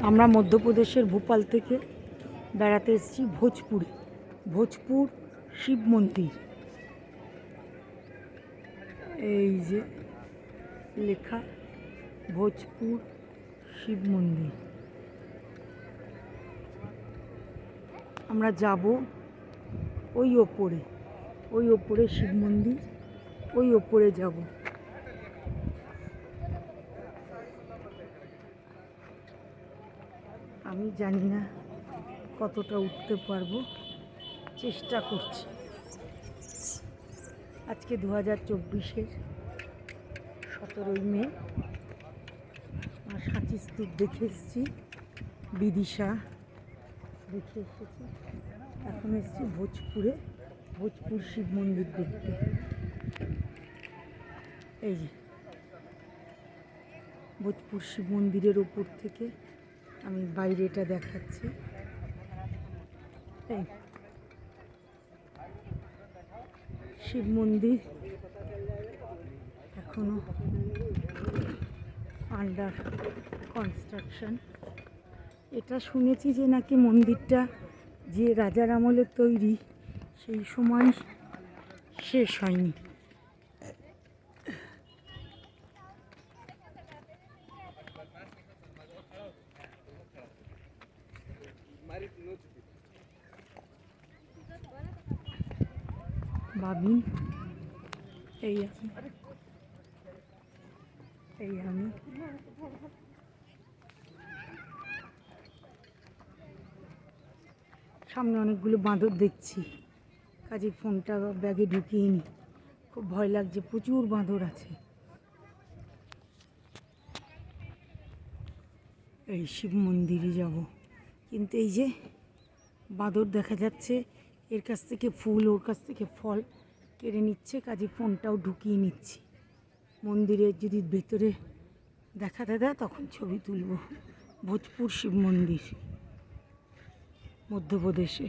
আমরা মধ্যপ্রদেশের ভোপাল থেকে বেড়াতে এসেছি ভোজপুরে। ভোজপুর শিব মন্দির, এই যে লেখা ভোজপুর শিব মন্দির। আমরা যাব ওই ওপরে শিব মন্দির, ওই ওপরে যাব। আমি জানি না কতটা উঠতে পারবো, চেষ্টা করছি। আজকে 2024-এর 17ই মে। আর সাঁচি স্তূপ দেখে এসেছি, বিদিশা দেখে এসেছি। এখন এসেছি ভোজপুর শিব মন্দির দেখতে। এই যে ভোজপুর শিব মন্দিরের ওপর থেকে আমি বাইরেটা দেখাচ্ছি। এই শিব মন্দির এখনো আন্ডার কনস্ট্রাকশন। এটা শুনেছি যে নাকি মন্দিরটা যে রাজার আমলের তৈরি, সেই সময় শেষ হয়নি। বাবিন, এই আমি সামনে অনেকগুলো বাঁদর দেখছি, কাজে ফোনটা ব্যাগে ঢুকিয়ে নি। খুব ভয় লাগছে, প্রচুর বাঁদর আছে। এই শিব মন্দিরে যাব, কিন্তু এই যে বাঁদর দেখা যাচ্ছে, এর কাছ থেকে ফুল, ওর কাছ থেকে ফল কেড়ে নিচ্ছে, কাজে ফোনটাও ঢুকিয়ে নিচ্ছি। মন্দিরের যদি ভেতরে দেখাতে দেয় তখন ছবি তুলব। ভোজপুর শিব মন্দির, মধ্যপ্রদেশে।